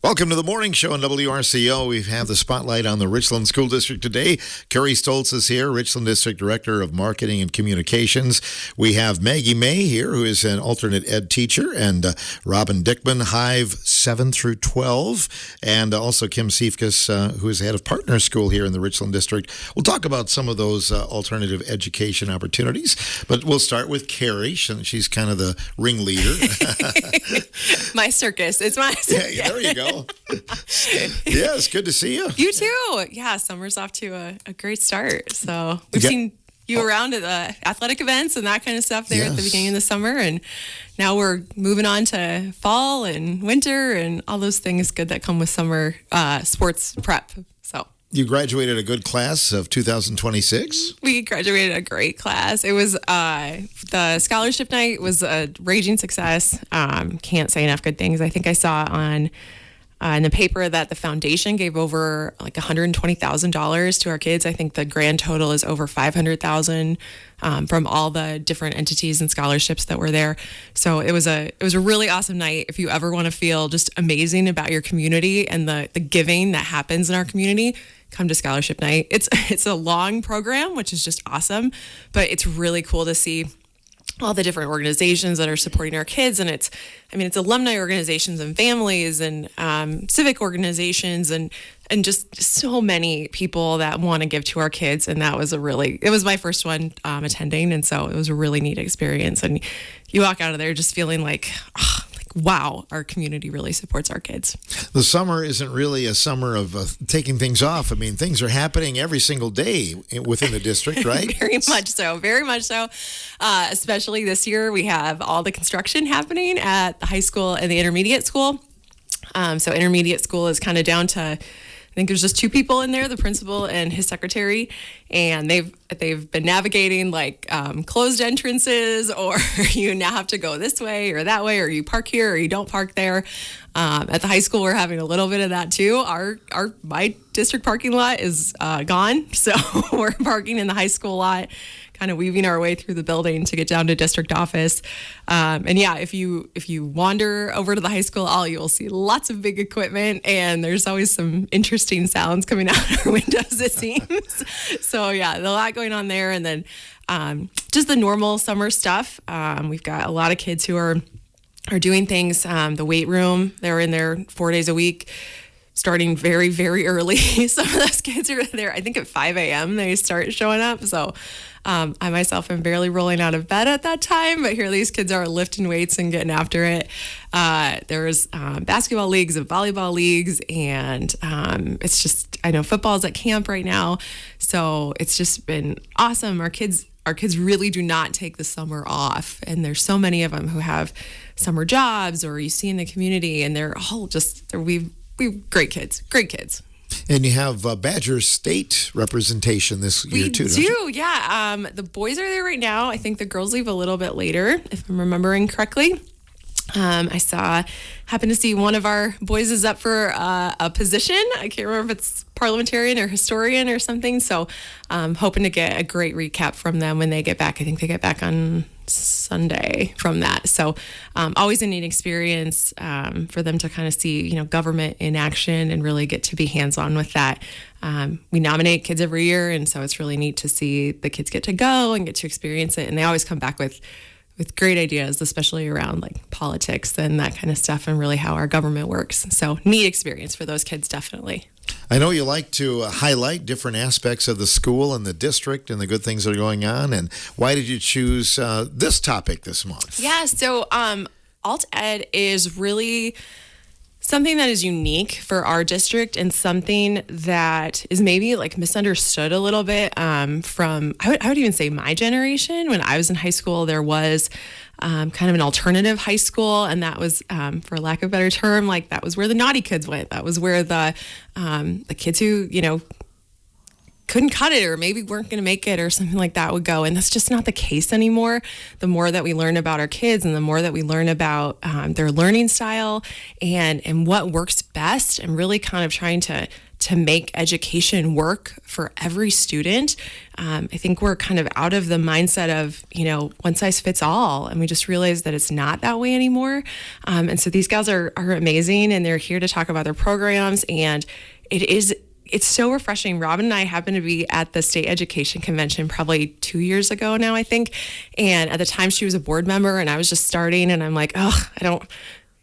Welcome to the morning show on WRCO. We have the spotlight on the Richland School District today. Carrie Stoltz is here, Richland District Director of Marketing and Communications. We have Maggie May here, who is an alternate ed teacher, and Robin Dickman, Hive 7 through 12, and also Kim Siefkas, who is head of Partner School here in the Richland District. We'll talk about some of those alternative education opportunities, but we'll start with Carrie. She's kind of the ringleader. My circus. It's my circus. Yeah, there you go. Yeah, it's good to see you. You too. Yeah, summer's off to a great start. So we've seen you around at the athletic events and that kind of stuff there at the beginning of the summer. And now we're moving on to fall and winter and all those things good that come with summer sports prep. So you graduated a good class of 2026? We graduated a great class. It was the scholarship night was a raging success. Can't say enough good things. I think I saw on in the paper that the foundation gave over like $120,000 to our kids. I think the grand total is over $500,000 from all the different entities and scholarships that were there. So it was a really awesome night. If you ever want to feel just amazing about your community and the giving that happens in our community, come to scholarship night. It's a long program, which is just awesome, but it's really cool to see all the different organizations that are supporting our kids. And it's alumni organizations and families and civic organizations and just so many people that want to give to our kids. And that was it was my first one attending. And so it was a really neat experience. And you walk out of there just feeling like, wow, our community really supports our kids. The summer isn't really a summer of taking things off. I mean, things are happening every single day within the district, right? Very much so. Especially this year, we have all the construction happening at the high school and the intermediate school. So intermediate school is kind of down to, I think there's just two people in there, the principal and his secretary, and they've been navigating like closed entrances, or you now have to go this way or that way, or you park here or you don't park there. At the high school, we're having a little bit of that too. My district parking lot is gone, so we're parking in the high school lot, kind of weaving our way through the building to get down to district office. And yeah, if you wander over to the high school, you'll see lots of big equipment, and there's always some interesting sounds coming out our windows, it seems. So yeah, a lot going on there. And then just the normal summer stuff. We've got a lot of kids who are doing things. The weight room, they're in there 4 days a week, starting very, very early. Some of those kids are there, I think at 5 a.m. they start showing up. So I myself am barely rolling out of bed at that time, but here these kids are lifting weights and getting after it. There's basketball leagues and volleyball leagues, and it's just, I know football's at camp right now. So it's just been awesome. Our kids really do not take the summer off, and there's so many of them who have summer jobs, or you see in the community, and they're all we've great kids. And you have Badger State represon this year too, don't you? Yeah. The boys are there right now. I think the girls leave a little bit later, if I'm remembering correctly. I happened to see one of our boys is up for a position. I can't remember if it's parliamentarian or historian or something. So hoping to get a great recap from them when they get back. I think they get back on Sunday from that. So always a neat experience for them to kind of see, government in action and really get to be hands-on with that. We nominate kids every year, and so it's really neat to see the kids get to go and get to experience it. And they always come back with great ideas, especially around like politics and that kind of stuff, and really how our government works. So neat experience for those kids, definitely. I know you like to highlight different aspects of the school and the district and the good things that are going on. And why did you choose this topic this month? Yeah, so Alt Ed is really something that is unique for our district, and something that is maybe like misunderstood a little bit from, I would even say my generation. When I was in high school, there was kind of an alternative high school, and that was, for lack of a better term, like that was where the naughty kids went. That was where the kids who, couldn't cut it or maybe weren't going to make it or something like that would go. And that's just not the case anymore. The more that we learn about our kids and the more that we learn about their learning style and what works best, and really kind of trying to make education work for every student, I think we're kind of out of the mindset of, one size fits all. And we just realized that it's not that way anymore. And so these gals are amazing, and they're here to talk about their programs. And it's so refreshing. Robin and I happened to be at the state education convention probably 2 years ago now, I think. And at the time she was a board member and I was just starting, and I'm like,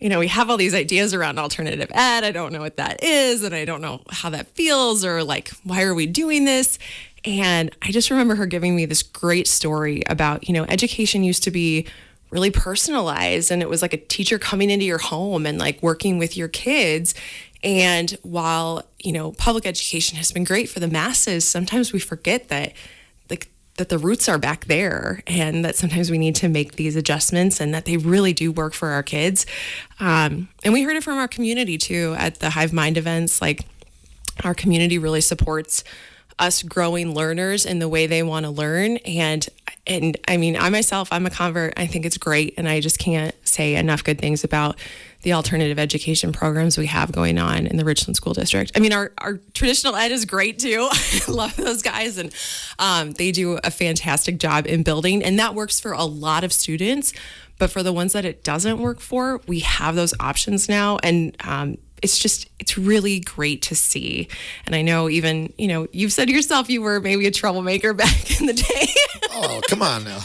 we have all these ideas around alternative ed. I don't know what that is, and I don't know how that feels, or like, why are we doing this? And I just remember her giving me this great story about, education used to be really personalized, and it was like a teacher coming into your home and like working with your kids. And while, public education has been great for the masses, sometimes we forget that the roots are back there, and that sometimes we need to make these adjustments, and that they really do work for our kids. And we heard it from our community too at the Hive Mind events. Like, our community really supports us growing learners in the way they want to learn. And I mean, I'm a convert. I think it's great. And I just can't say enough good things about the alternative education programs we have going on in the Richland School District. I mean, our traditional ed is great too. I love those guys. And they do a fantastic job in building. And that works for a lot of students. But for the ones that it doesn't work for, we have those options now. And it's really great to see. And I know even, you've said yourself you were maybe a troublemaker back in the day. Oh, come on now.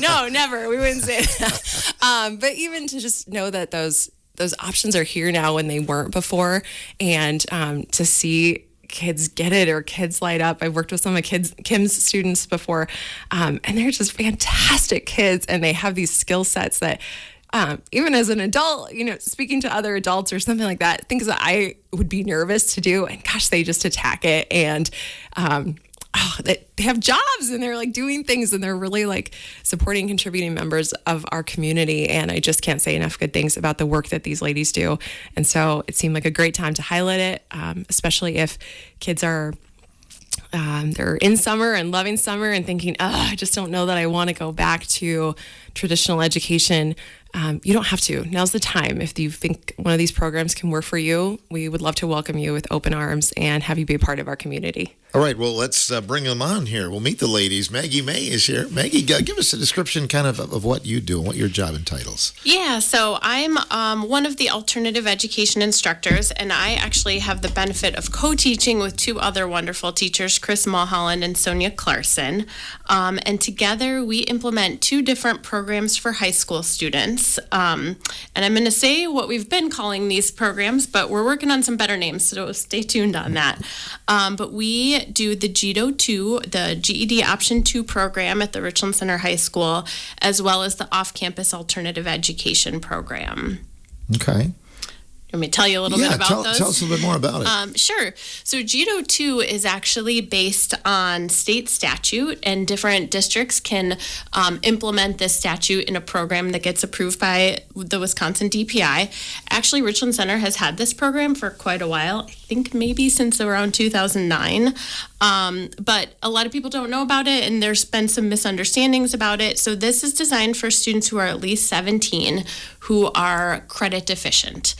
No, never. We wouldn't say that. But even to just know that those options are here now when they weren't before, and to see kids get it or kids light up. I've worked with some of Kim's students before, and they're just fantastic kids, and they have these skill sets that even as an adult, speaking to other adults or something like that, things that I would be nervous to do, and gosh, they just attack it. And they have jobs, and they're like doing things, and they're really like supporting, contributing members of our community. And I just can't say enough good things about the work that these ladies do. And so it seemed like a great time to highlight it, especially if kids are they're in summer and loving summer and thinking, I just don't know that I want to go back to traditional education. You don't have to. Now's the time. If you think one of these programs can work for you, we would love to welcome you with open arms and have you be a part of our community. All right, well, let's bring them on here. We'll meet the ladies. Maggie May is here. Maggie, give us a description kind of what you do and what your job entitles. Yeah, so I'm one of the alternative education instructors, and I actually have the benefit of co-teaching with two other wonderful teachers, Chris Mulholland and Sonia Clarkson. And together we implement two different programs for high school students. And I'm going to say what we've been calling these programs, but we're working on some better names, so stay tuned on that. But we do the GEDO 2, the GED Option 2 program at the Richland Center High School, as well as the off-campus alternative education program. Okay. You want me to tell you a little bit about those? Tell us a little bit more about it. Sure. So GEDO 2 is actually based on state statute, and different districts can implement this statute in a program that gets approved by the Wisconsin DPI. Actually, Richland Center has had this program for quite a while. I think maybe since around 2009. But a lot of people don't know about it, and there's been some misunderstandings about it. So this is designed for students who are at least 17 who are credit deficient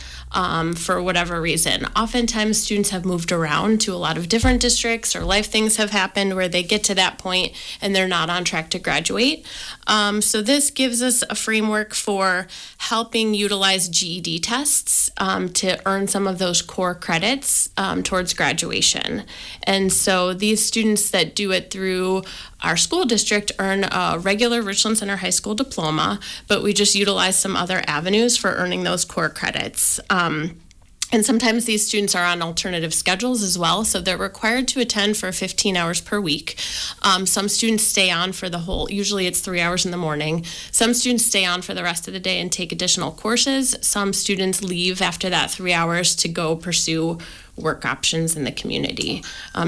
for whatever reason. Oftentimes students have moved around to a lot of different districts, or life things have happened where they get to that point and they're not on track to graduate. So this gives us a framework for helping utilize GED tests to earn some of those core credits towards graduation. And so these students that do it through our school district earn a regular Richland Center High School diploma, but we just utilize some other avenues for earning those core credits. And sometimes these students are on alternative schedules as well, so they're required to attend for 15 hours per week. Some students stay on for the whole, usually it's 3 hours in the morning. Some students stay on for the rest of the day and take additional courses. Some students leave after that 3 hours to go pursue work options in the community.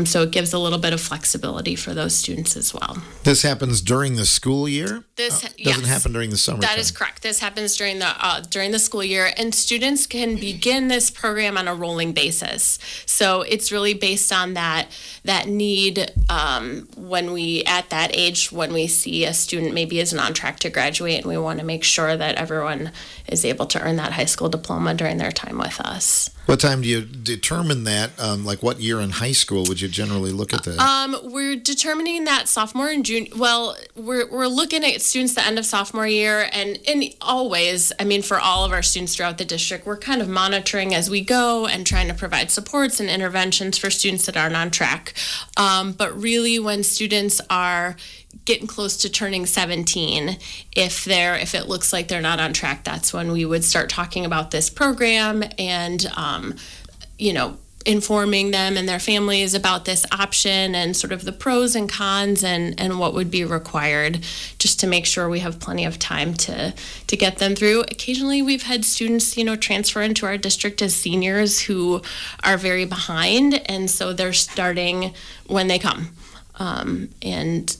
So it gives a little bit of flexibility for those students as well. This happens during the school year? This doesn't happen during the summer. That is correct. This happens during the school year, and students can begin this program on a rolling basis. So it's really based on that need when we at that age, when we see a student maybe isn't on track to graduate, and we want to make sure that everyone is able to earn that high school diploma during their time with us. What time do you determine that? Like what year in high school would you generally look at that? We're determining that sophomore and junior. Well, we're looking at students the end of sophomore year, and always, I mean, for all of our students throughout the district, we're kind of monitoring as we go and trying to provide supports and interventions for students that aren't on track. But really, when students are getting close to turning 17, if it looks like they're not on track, that's when we would start talking about this program and informing them and their families about this option and sort of the pros and cons and what would be required, just to make sure we have plenty of time to get them through. Occasionally we've had students transfer into our district as seniors who are very behind, and so they're starting when they come, and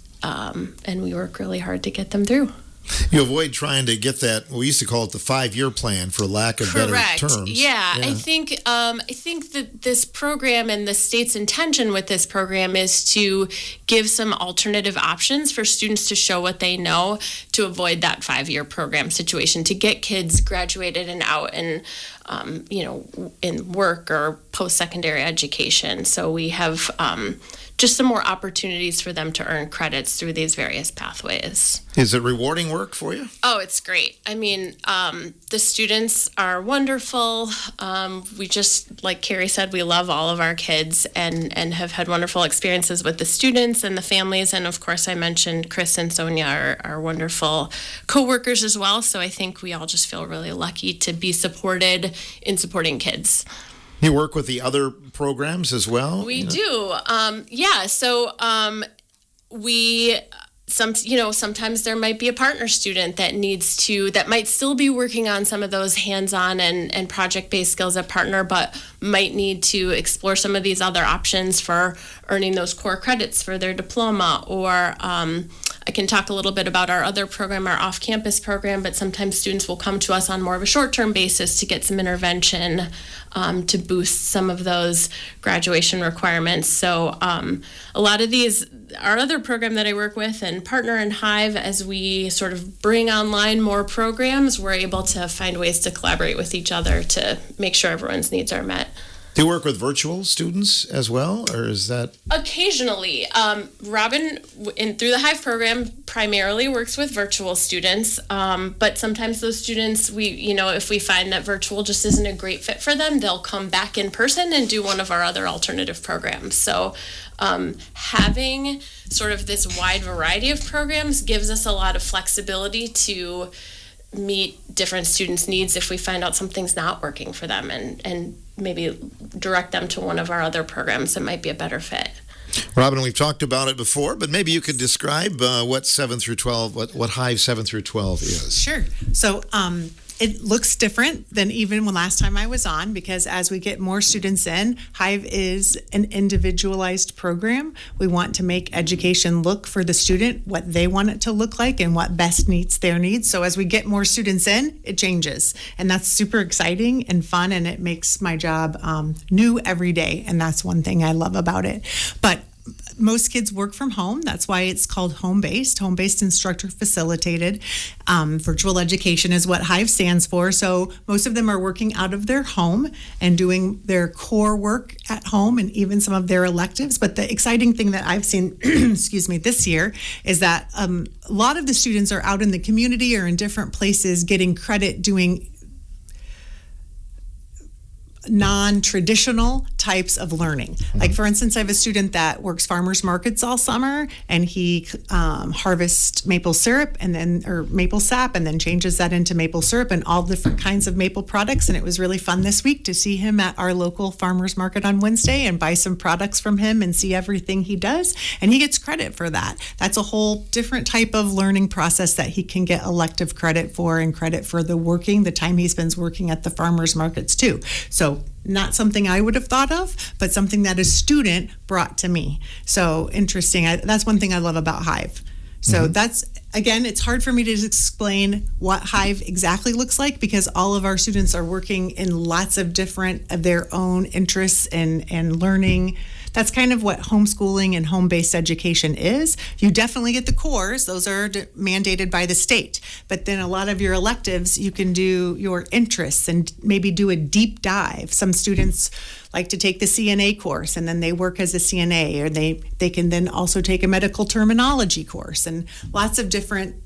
we work really hard to get them through. You avoid trying to get that. We used to call it the 5-year plan, for lack of better terms. Yeah. I think that this program and the state's intention with this program is to give some alternative options for students to show what they know, to avoid that 5-year program situation, to get kids graduated and out and in work or post-secondary education. So we have just some more opportunities for them to earn credits through these various pathways. Is it rewarding work for you? Oh, it's great. I mean, the students are wonderful. We just, like Carrie said, we love all of our kids and have had wonderful experiences with the students and the families. And of course, I mentioned Chris and Sonia are wonderful co-workers as well. So I think we all just feel really lucky to be supported in supporting kids. You work with the other programs as well? We do. So sometimes there might be a partner student that might still be working on some of those hands-on and project-based skills at partner, but might need to explore some of these other options for earning those core credits for their diploma. Or I can talk a little bit about our other program, our off-campus program, but sometimes students will come to us on more of a short-term basis to get some intervention to boost some of those graduation requirements. So a lot of these, our other program that I work with and Partner and Hive, as we sort of bring online more programs, we're able to find ways to collaborate with each other to make sure everyone's needs are met. Do you work with virtual students as well, or is that? Occasionally. Robin, through the Hive program, primarily works with virtual students, but sometimes those students, if we find that virtual just isn't a great fit for them, they'll come back in person and do one of our other alternative programs. So having sort of this wide variety of programs gives us a lot of flexibility to meet different students' needs if we find out something's not working for them, and maybe direct them to one of our other programs that might be a better fit. Robin, we've talked about it before, but maybe you could describe what 7 through 12, what Hive 7 through 12 is. Sure. So it looks different than even when last time I was on, because as we get more students in, Hive is an individualized program. We want to make education look for the student, what they want it to look like and what best meets their needs. So as we get more students in, it changes. And that's super exciting and fun, and it makes my job new every day. And that's one thing I love about it. But most kids work from home. That's why it's called home-based instructor facilitated. Virtual education is what Hive stands for. So most of them are working out of their home and doing their core work at home and even some of their electives. But the exciting thing that I've seen, this year is that a lot of the students are out in the community or in different places getting credit doing non-traditional types of learning. Like, for instance, I have a student that works farmers markets all summer, and he harvests maple syrup or maple sap, and then changes that into maple syrup and all different kinds of maple products. And it was really fun this week to see him at our local farmers market on Wednesday and buy some products from him and see everything he does. And he gets credit for that. That's a whole different type of learning process that he can get elective credit for, and credit for the time he spends working at the farmers markets too. So not something I would have thought of, but something that a student brought to me. So interesting. That's one thing I love about Hive. So that's, again, it's hard for me to explain what Hive exactly looks like because all of our students are working in lots of different of their own interests and learning. That's kind of what homeschooling and home-based education is. You definitely get the cores. Those are mandated by the state. But then a lot of your electives, you can do your interests and maybe do a deep dive. Some students like to take the CNA course and then they work as a CNA, or they can then also take a medical terminology course and lots of different.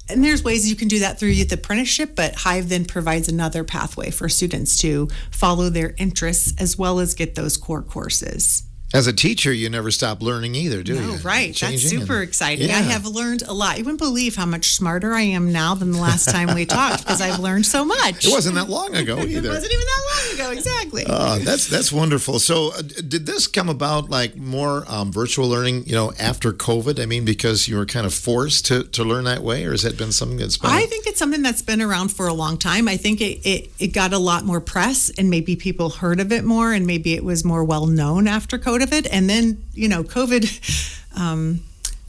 And there's ways you can do that through youth apprenticeship, but Hive then provides another pathway for students to follow their interests as well as get those core courses. As a teacher, you never stop learning either, do you? No, right. That's Changing super exciting. yeah. I have learned a lot. You wouldn't believe how much smarter I am now than the last time we talked because I've learned so much. It wasn't that long ago either. It wasn't even that long ago, exactly. That's wonderful. So did this come about like more virtual learning, after COVID? I mean, because you were kind of forced to learn that way, or has that been something that's been... I think it's something that's been around for a long time. I think it got a lot more press and maybe people heard of it more and maybe it was more well known after COVID. And then, COVID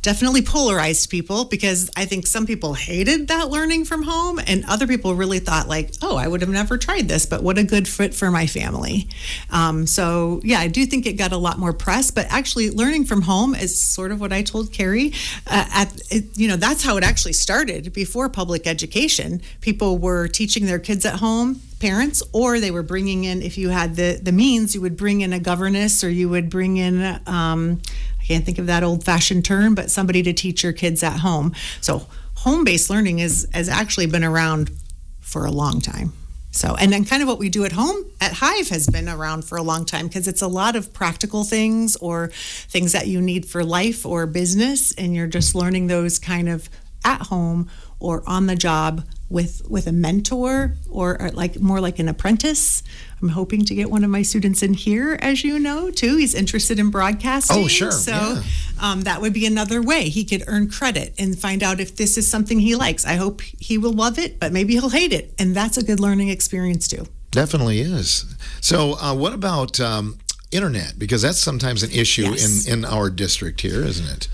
definitely polarized people because I think some people hated that learning from home and other people really thought like, oh, I would have never tried this, but what a good fit for my family. So yeah, I do think it got a lot more press, but actually learning from home is sort of what I told Carrie. That's how it actually started before public education. People were teaching their kids at home, parents, or they were bringing in, if you had the means, you would bring in a governess or you would bring in, I can't think of that old-fashioned term, but somebody to teach your kids at home. So home-based learning has actually been around for a long time. So, and then kind of what we do at home at Hive has been around for a long time because it's a lot of practical things or things that you need for life or business, and you're just learning those kind of at home or on the job with a mentor or like more like an apprentice. I'm hoping to get one of my students in here, as you know, too. He's interested in broadcasting. Oh, sure. So yeah. That would be another way he could earn credit and find out if this is something he likes. I hope he will love it, but maybe he'll hate it. And that's a good learning experience, too. Definitely is. So what about internet? Because that's sometimes an issue Yes. in our district here, isn't it?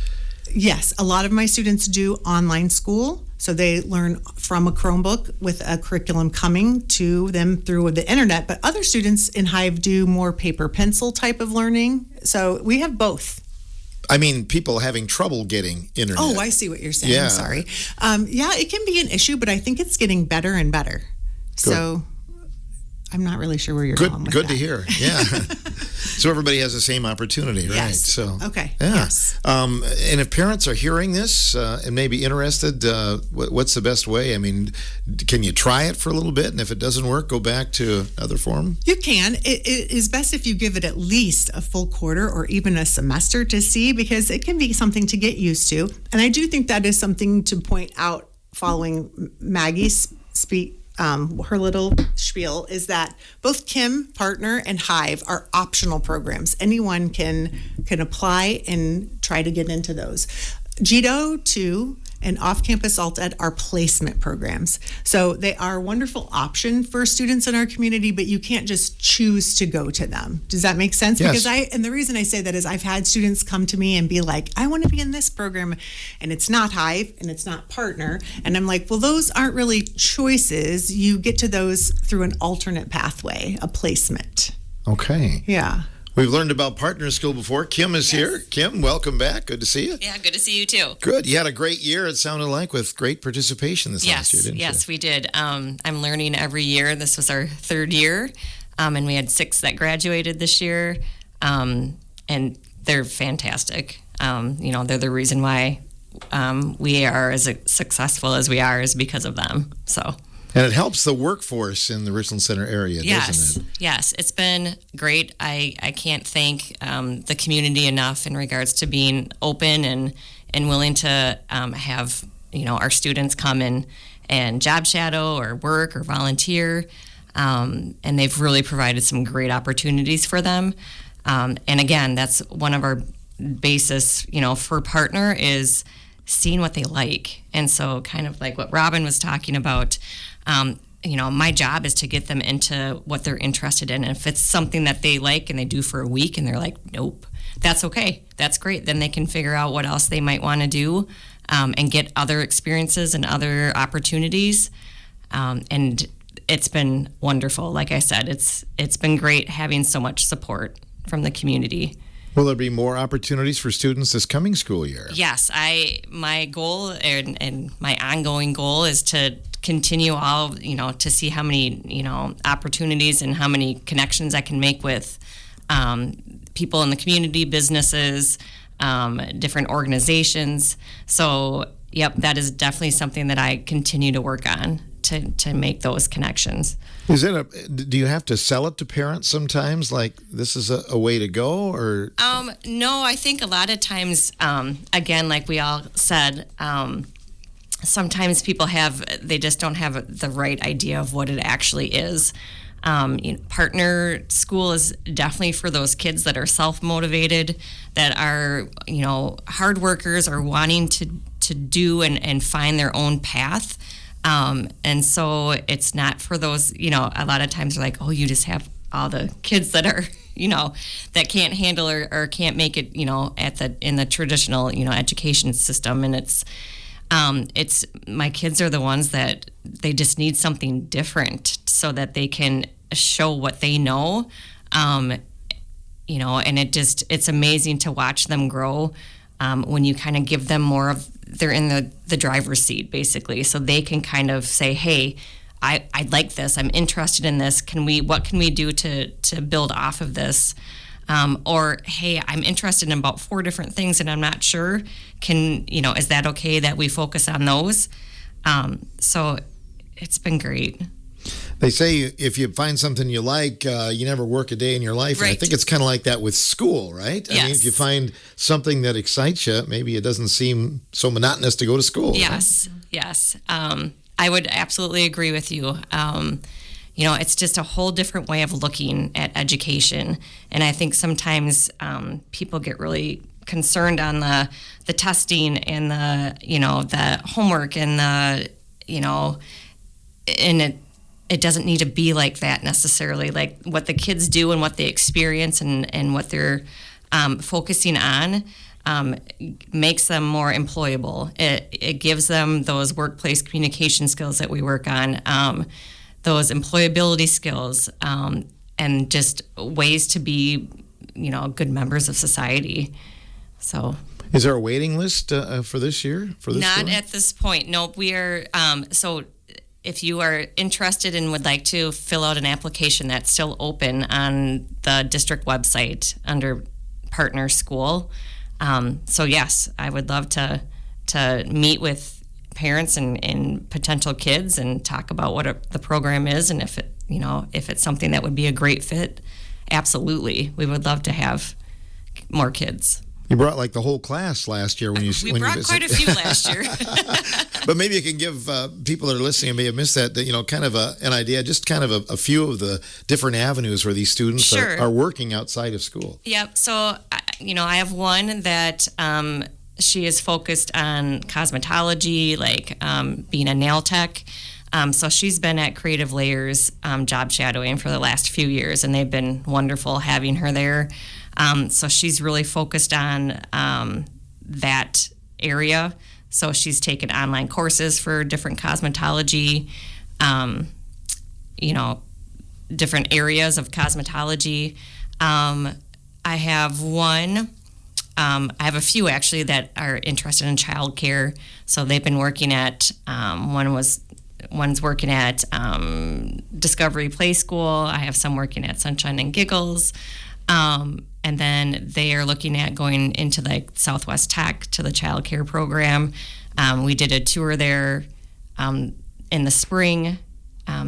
Yes, a lot of my students do online school. So they learn from a Chromebook with a curriculum coming to them through the internet. But other students in Hive do more paper pencil type of learning. So we have both. I mean, people having trouble getting internet. Oh, I see what you're saying. Yeah. I'm sorry. It can be an issue, but I think it's getting better and better. Good. So I'm not really sure where you're going with Good that. to hear. Yeah. So everybody has the same opportunity, right? Yes. So Okay. Yeah. Yes. And if parents are hearing this and may be interested, what's the best way? I mean, can you try it for a little bit, and if it doesn't work, go back to another form? You can. It is best if you give it at least a full quarter or even a semester to see, because it can be something to get used to. And I do think that is something to point out following Maggie's speak. Her little spiel is that both Kim, Partner, and Hive are optional programs. Anyone can apply and try to get into those. GEDO, too, and off-campus alt ed are placement programs. So they are a wonderful option for students in our community, but you can't just choose to go to them. Does that make sense? Yes. Because and the reason I say that is I've had students come to me and be like, I want to be in this program, and it's not Hive and it's not Partner. And I'm like, well, those aren't really choices. You get to those through an alternate pathway, a placement. Okay. Yeah. We've learned about Partner School before. Kim is here. Kim, welcome back. Good to see you. Yeah, good to see you too. Good. You had a great year, it sounded like, with great participation this last year, didn't you? Yes, we did. I'm learning every year. This was our third year, and we had 6 that graduated this year, and they're fantastic. They're the reason why we are as successful as we are is because of them. So. And it helps the workforce in the Richland Center area, doesn't it? Yes, it's been great. I can't thank the community enough in regards to being open and willing to have our students come in and job shadow or work or volunteer, and they've really provided some great opportunities for them. And again, that's one of our basis, for Partner is seeing what they like. And so kind of like what Robin was talking about, my job is to get them into what they're interested in. And if it's something that they like and they do for a week and they're like, nope, that's okay. That's great. Then they can figure out what else they might want to do, and get other experiences and other opportunities. And it's been wonderful. Like I said, it's been great having so much support from the community. Will there be more opportunities for students this coming school year? Yes, my goal and my ongoing goal is to continue to see how many, opportunities and how many connections I can make with people in the community, businesses, different organizations. So, yep, that is definitely something that I continue to work on to make those connections. Do you have to sell it to parents sometimes, like this is a way to go, or? No, I think a lot of times, again, like we all said, sometimes people they just don't have the right idea of what it actually is. Partner school is definitely for those kids that are self-motivated, that are, hard workers, are wanting to do and find their own path. And so it's not for those, a lot of times they're like, oh, you just have all the kids that are, that can't handle or can't make it, in the traditional, education system. And it's my kids are the ones that they just need something different so that they can show what they know. And it's amazing to watch them grow, when you kind of give them more of, they're in the driver's seat basically, so they can kind of say, hey, I like this, I'm interested in this, what can we do to build off of this? Or, hey, I'm interested in about 4 different things and I'm not sure, is that okay that we focus on those? So it's been great. They say if you find something you like, you never work a day in your life. Right. And I think it's kind of like that with school, right? Yes. I mean, if you find something that excites you, maybe it doesn't seem so monotonous to go to school. Yes, right? Yes. I would absolutely agree with you. It's just a whole different way of looking at education. And I think sometimes people get really concerned on the testing and the homework and and it doesn't need to be like that necessarily. Like what the kids do and what they experience and what they're focusing on makes them more employable. It gives them those workplace communication skills that we work on, those employability skills, and just ways to be, good members of society. So. Is there a waiting list for this year? Not school? At this point. No, we are. So if you are interested and would like to fill out an application, that's still open on the district website under Partner School. So yes, I would love to meet with parents and potential kids and talk about what the program is, and if it's something that would be a great fit. Absolutely, we would love to have more kids. You brought like the whole class last year when you We brought quite a few last year. But maybe you can give people that are listening and may have missed that kind of an idea, just kind of a few of the different avenues where these students Sure. are working outside of school. Yep. So, I have one that she is focused on cosmetology, like being a nail tech. So she's been at Creative Layers job shadowing for the last few years, and they've been wonderful having her there. So she's really focused on that area. So she's taken online courses for different cosmetology, different areas of cosmetology. I have one. I have a few actually that are interested in childcare. So they've been working at one's working at Discovery Play School. I have some working at Sunshine and Giggles. And then they are looking at going into like Southwest Tech to the child care program. We did a tour there in the spring.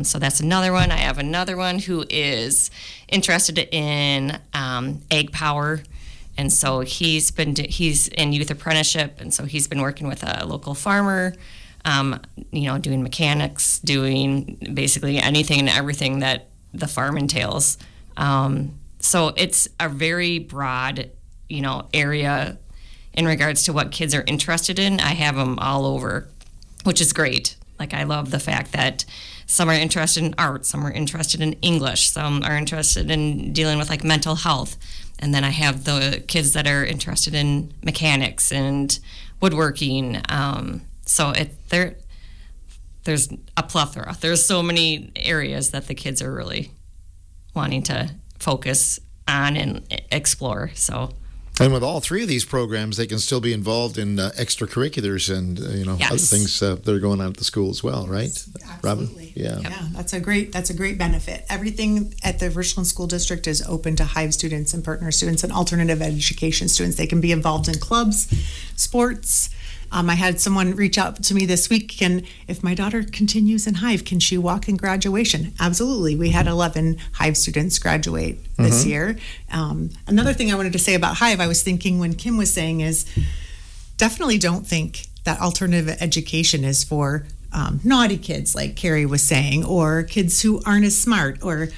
So that's another one. I have another one who is interested in egg power. And so he's in youth apprenticeship. And so he's been working with a local farmer, doing mechanics, doing basically anything and everything that the farm entails. So it's a very broad, area in regards to what kids are interested in. I have them all over, which is great. Like, I love the fact that some are interested in art, some are interested in English, some are interested in dealing with like mental health. And then I have the kids that are interested in mechanics and woodworking. So there's a plethora. There's so many areas that the kids are really wanting to focus on and explore. So. And with all three of these programs, they can still be involved in extracurriculars and Yes. other things that are going on at the school as well, right? Absolutely. Robin? Yeah. Yeah, that's a great benefit. Everything at the Richland School District is open to Hive students and partner students and alternative education students. They can be involved in clubs, sports. I had someone reach out to me this week, and if my daughter continues in Hive, can she walk in graduation? Absolutely. We had 11 Hive students graduate this year. Another thing I wanted to say about Hive, I was thinking when Kim was saying is definitely don't think that alternative education is for naughty kids, like Carrie was saying, or kids who aren't as smart, or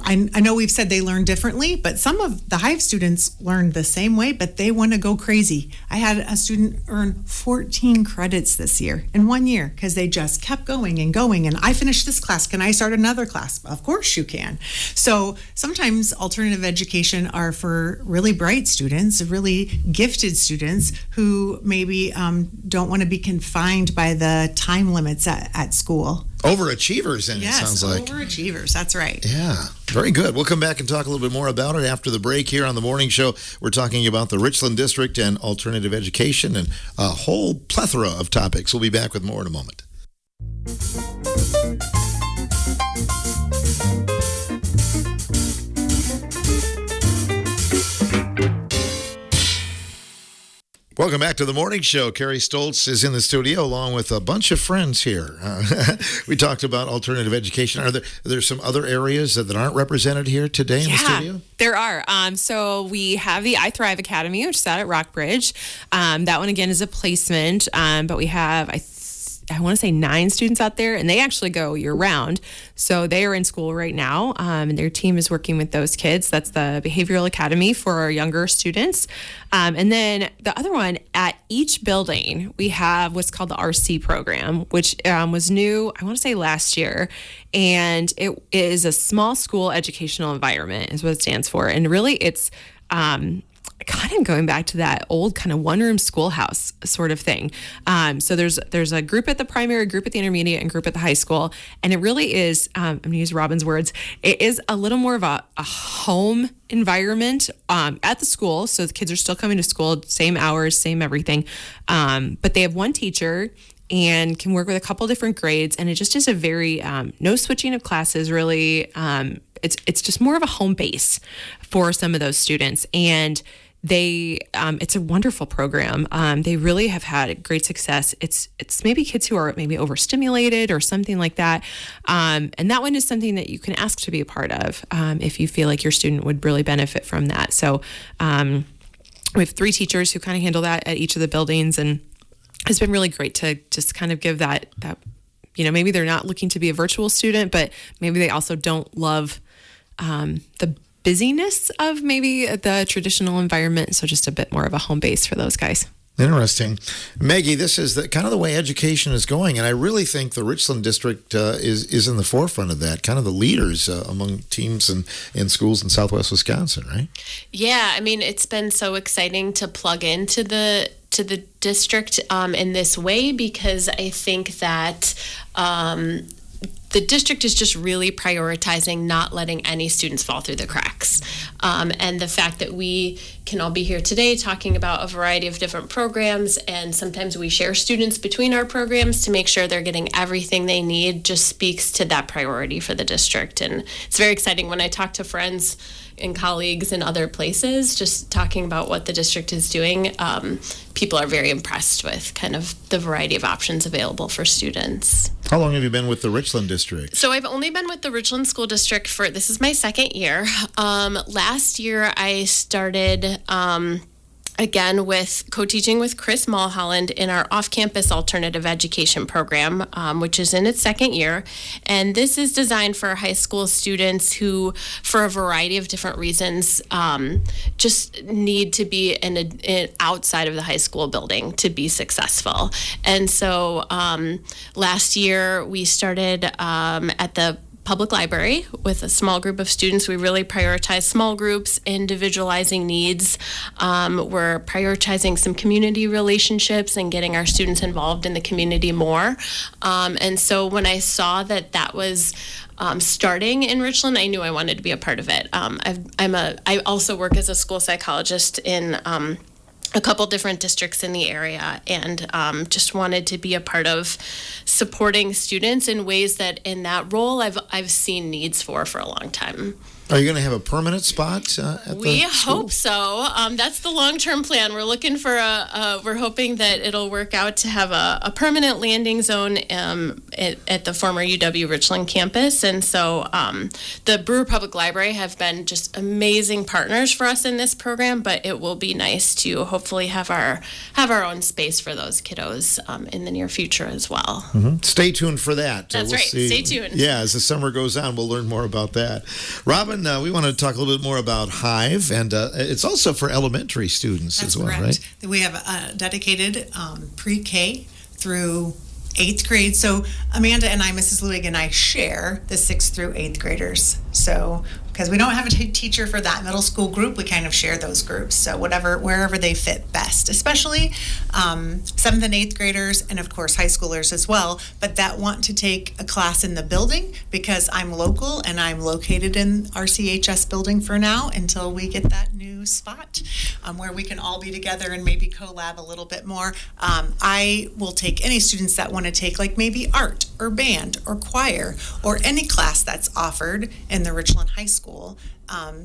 I know we've said they learn differently, but some of the Hive students learn the same way, but they want to go crazy. I had a student earn 14 credits this year in 1 year because they just kept going and going. And I finished this class. Can I start another class? Of course you can. So sometimes alternative education are for really bright students, really gifted students who maybe don't want to be confined by the time limits at school. Overachievers, then, Yes, it sounds like. overachievers. That's right. Yeah, very good. We'll come back and talk a little bit more about it after the break here on the morning show. We're talking about the Richland District and alternative education and a whole plethora of topics. We'll be back with more in a moment. Welcome back to the morning show. Carrie Stoltz is in the studio along with a bunch of friends here. We talked about alternative education. Are there some other areas that aren't represented here today in the studio? There are. So we have the I Thrive Academy, which is out at Rockbridge. That one, again, is a placement. But we have, I want to say 9 students out there, and they actually go year round. So they are in school right now, and their team is working with those kids. That's the Behavioral Academy for our younger students. And then the other one, at each building, we have what's called the RC program, which was new, I want to say last year. And it is a small school educational environment is what it stands for. And really it's kind of going back to that old kind of one-room schoolhouse sort of thing. So there's a group at the primary, group at the intermediate, and group at the high school. And it really is, I'm going to use Robin's words, it is a little more of a home environment at the school. So the kids are still coming to school, same hours, same everything. But they have one teacher and can work with a couple different grades. And it just is a very, no switching of classes really. It's just more of a home base for some of those students. And it's a wonderful program. They really have had great success. It's maybe kids who are maybe overstimulated or something like that. And that one is something that you can ask to be a part of if you feel like your student would really benefit from that. So we have 3 teachers who kind of handle that at each of the buildings, and it's been really great to just kind of give that maybe they're not looking to be a virtual student, but maybe they also don't love the busyness of maybe the traditional environment. So just a bit more of a home base for those guys. Interesting. Maggie, this is kind of the way education is going, and I really think the Richland District is in the forefront of that, kind of the leaders among teams and schools in Southwest Wisconsin, right? Yeah, I mean, it's been so exciting to plug into the district in this way, because I think that the district is just really prioritizing not letting any students fall through the cracks. And the fact that we can all be here today talking about a variety of different programs, and sometimes we share students between our programs to make sure they're getting everything they need, just speaks to that priority for the district. And it's very exciting when I talk to friends and colleagues in other places, just talking about what the district is doing. People are very impressed with kind of the variety of options available for students. How long have you been with the Richland District? So I've only been with the Richland School District this is my second year. Last year I started again, with co-teaching with Chris Mulholland in our off-campus alternative education program, which is in its second year. And this is designed for high school students who, for a variety of different reasons, just need to be outside of the high school building to be successful. And so last year we started at the public library with a small group of students. We really prioritize small groups, individualizing needs. We're prioritizing some community relationships and getting our students involved in the community more. And so when I saw that was starting in Richland, I knew I wanted to be a part of it. I also work as a school psychologist in a couple different districts in the area, and just wanted to be a part of supporting students in ways that in that role I've seen needs for a long time. Are you going to have a permanent spot at the We school? hope so. That's the long-term plan. We're looking for we're hoping that it'll work out to have a permanent landing zone at the former UW Richland campus. And so the Brewer Public Library have been just amazing partners for us in this program, but it will be nice to hopefully have our own space for those kiddos in the near future as well. Stay tuned for that. That's right. Stay tuned. Yeah, as the summer goes on, we'll learn more about that. Robin, we want to talk a little bit more about Hive, and it's also for elementary students as well, correct. right? We have a dedicated pre-K through 8th grade. So Amanda and I, Mrs. Lewig and I, share the 6th through 8th graders. So because we don't have a teacher for that middle school group, we kind of share those groups. So wherever they fit best, especially 7th and 8th graders, and of course high schoolers as well, but that want to take a class in the building, because I'm local and I'm located in our CHS building for now until we get that new spot where we can all be together and maybe collab a little bit more. I will take any students that want to take like maybe art or band or choir or any class that's offered in the Richland High School.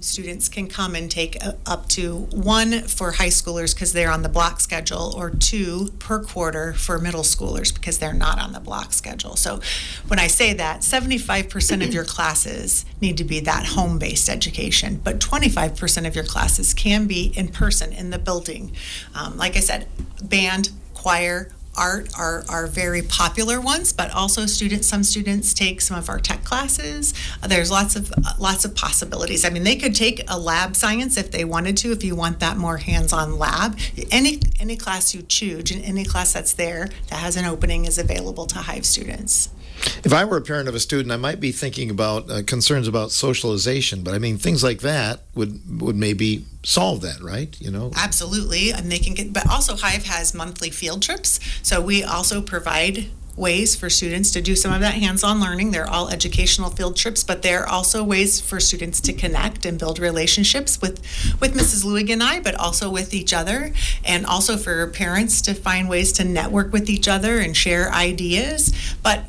Students can come and take up to 1 for high schoolers because they're on the block schedule, or 2 per quarter for middle schoolers because they're not on the block schedule. So when I say that, 75% of your classes need to be that home-based education, but 25% of your classes can be in person in the building. Like I said, band, choir, art are very popular ones, but also some students take some of our tech classes. There's lots of possibilities. I mean, they could take a lab science if they wanted to, if you want that more hands-on lab. Any class you choose, and any class that's there that has an opening is available to Hive students. If I were a parent of a student, I might be thinking about concerns about socialization, but I mean, things like that would maybe solve that, right? Absolutely, and they can get. But also, Hive has monthly field trips, so we also provide ways for students to do some of that hands-on learning. They're all educational field trips, but they're also ways for students to connect and build relationships with Mrs. Lewig and I, but also with each other, and also for parents to find ways to network with each other and share ideas. But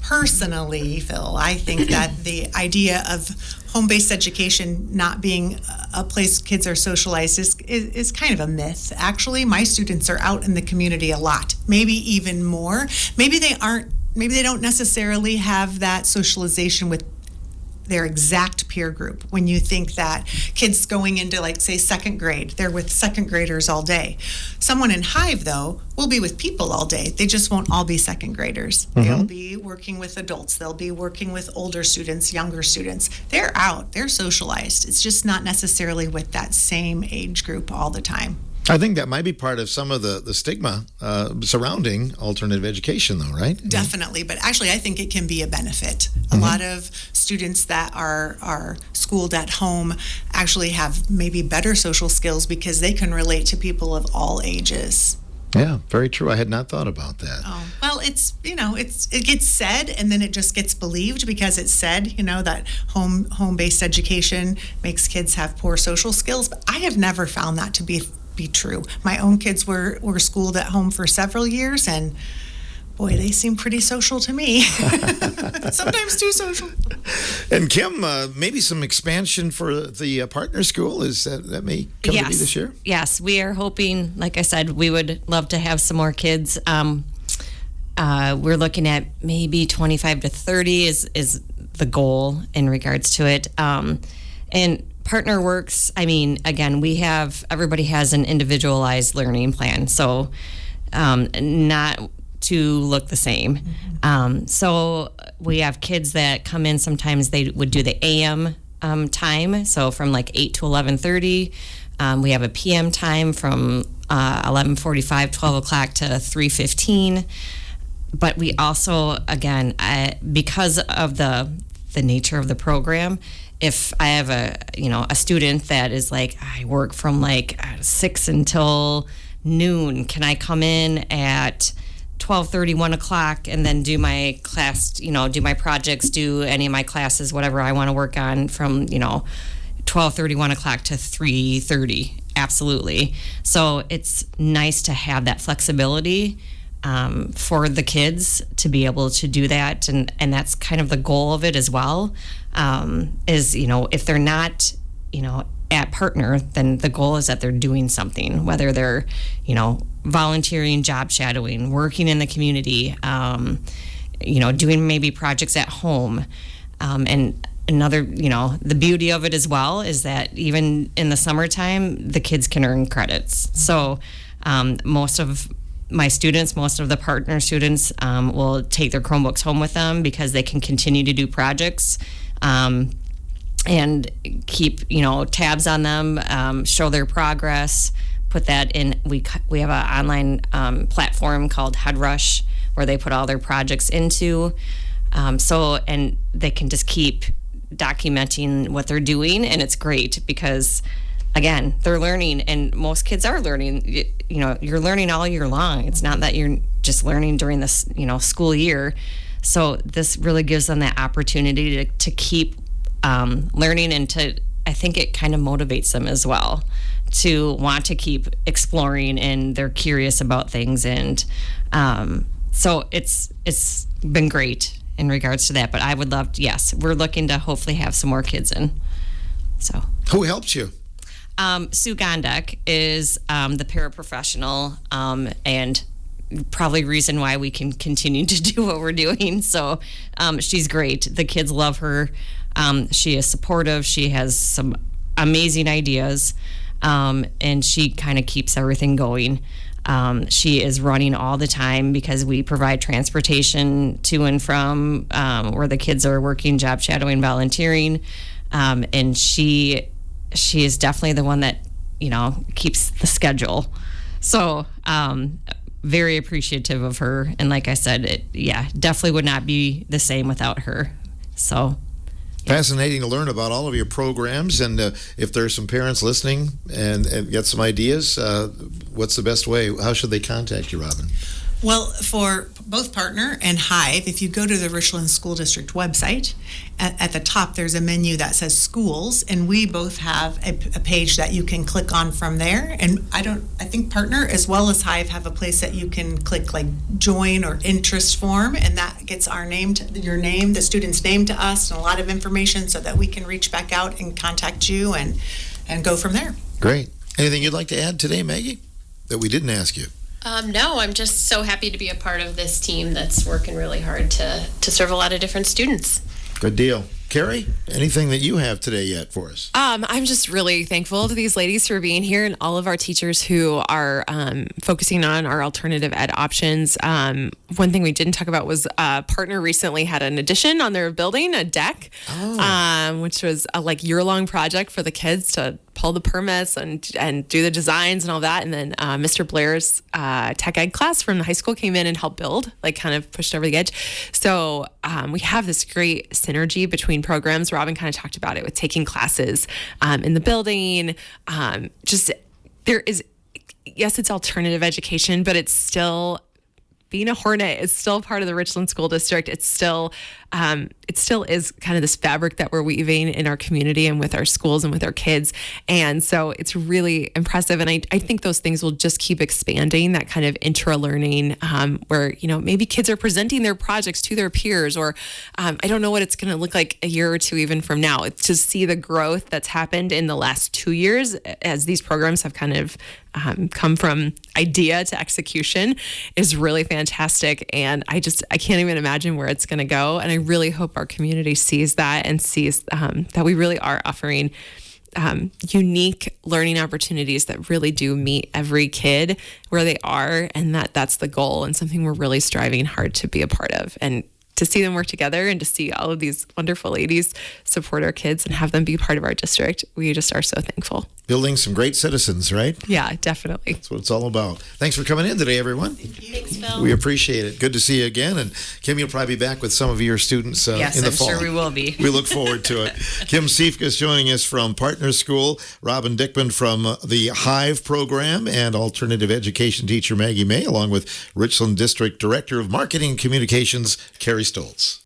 personally, Phil, I think that the idea of home-based education not being a place kids are socialized is kind of a myth. Actually, my students are out in the community a lot, maybe even more. Maybe they don't necessarily have that socialization with their exact peer group. When you think that kids going into, like, say, second grade, they're with second graders all day. Someone in Hive, though, will be with people all day. They just won't all be second graders. They'll be working with adults. They'll be working with older students, younger students. They're out. They're socialized. It's just not necessarily with that same age group all the time. I think that might be part of some of the stigma surrounding alternative education, though, right? Definitely, but actually I think it can be a benefit. A lot of students that are schooled at home actually have maybe better social skills because they can relate to people of all ages. Yeah, very true. I had not thought about that. Oh, well, it gets said, and then it just gets believed because it's said, that home-based education makes kids have poor social skills. But I have never found that to be true. My own kids were schooled at home for several years, and boy, they seem pretty social to me. Sometimes too social. And Kim, maybe some expansion for the partner school that may come to be this year? Yes, we are hoping, like I said, we would love to have some more kids. We're looking at maybe 25 to 30 is the goal in regards to it. And Partner works. I mean, again, everybody has an individualized learning plan, so not to look the same. So we have kids that come in. Sometimes they would do the AM time, so from like 8 to 11:30. We have a PM time from 11:45, 12 o'clock to 3:15. But we also, again, because of the nature of the program, if I have a student that is like, I work from like 6 until noon, can I come in at 12:30, 1 o'clock, and then do my class, do my projects, do any of my classes, whatever I want to work on from, 12:30, 1 o'clock to 3:30. Absolutely. So it's nice to have that flexibility for the kids to be able to do that. And that's kind of the goal of it as well, is, if they're not, at Partner, then the goal is that they're doing something, whether they're, volunteering, job shadowing, working in the community, doing maybe projects at home. And another, the beauty of it as well is that even in the summertime, the kids can earn credits. So most of the Partner students will take their Chromebooks home with them because they can continue to do projects and keep, tabs on them, show their progress, put that in. We have an online platform called HeadRush where they put all their projects into. And they can just keep documenting what they're doing, and it's great because, again, they're learning, and most kids are learning. You're learning all year long. It's not that you're just learning during this, school year. So this really gives them that opportunity to keep learning, and I think it kind of motivates them as well to want to keep exploring, and they're curious about things, and so it's been great in regards to that. But I would love yes, we're looking to hopefully have some more kids in. So who helps you? Sue Gondek is the paraprofessional, and probably reason why we can continue to do what we're doing. So she's great. The kids love her. She is supportive. She has some amazing ideas, and she kind of keeps everything going. She is running all the time because we provide transportation to and from where the kids are working, job shadowing, volunteering, and she is definitely the one that keeps the schedule. So very appreciative of her, and like I said, it definitely would not be the same without her. So. Fascinating to learn about all of your programs, and if there's some parents listening and get some ideas, what's the best way? How should they contact you, Robin? Well, for both Partner and Hive, if you go to the Richland School District website, at the top there's a menu that says schools, and we both have a page that you can click on from there. And I think Partner as well as Hive have a place that you can click like join or interest form, and that gets your name, the student's name to us, and a lot of information so that we can reach back out and contact you and go from there. Great. Anything you'd like to add today, Maggie, that we didn't ask you? No, I'm just so happy to be a part of this team that's working really hard to serve a lot of different students. Good deal. Carrie, anything that you have today yet for us? I'm just really thankful to these ladies for being here, and all of our teachers who are focusing on our alternative ed options. One thing we didn't talk about was Partner recently had an addition on their building, a deck, which was a year-long project for the kids to pull the permits and do the designs and all that. And then Mr. Blair's tech ed class from the high school came in and helped build, kind of pushed over the edge. So we have this great synergy between programs. Robin kind of talked about it with taking classes in the building. Yes, it's alternative education, but it's still being a Hornet is still part of the Richland School District. It still is kind of this fabric that we're weaving in our community and with our schools and with our kids. And so it's really impressive. And I think those things will just keep expanding, that kind of intra-learning where, maybe kids are presenting their projects to their peers, or I don't know what it's going to look like a year or two even from now. It's to see the growth that's happened in the last 2 years as these programs have kind of come from idea to execution is really fantastic. And I can't even imagine where it's going to go. And I really hope our community sees that and sees that we really are offering unique learning opportunities that really do meet every kid where they are, and that's the goal and something we're really striving hard to be a part of. And to see them work together and to see all of these wonderful ladies support our kids and have them be part of our district, we just are so thankful. Building some great citizens, right? Yeah, definitely. That's what it's all about. Thanks for coming in today, everyone. Thanks, Phil. We appreciate it. Good to see you again. And Kim, you'll probably be back with some of your students Yes, in the I'm fall. sure we will be. We look forward to it. Kim Siefka is joining us from Partners School, Robin Dickman from the Hive program, and alternative education teacher Maggie May, along with Richland District Director of Marketing and Communications, Carrie Stoltz.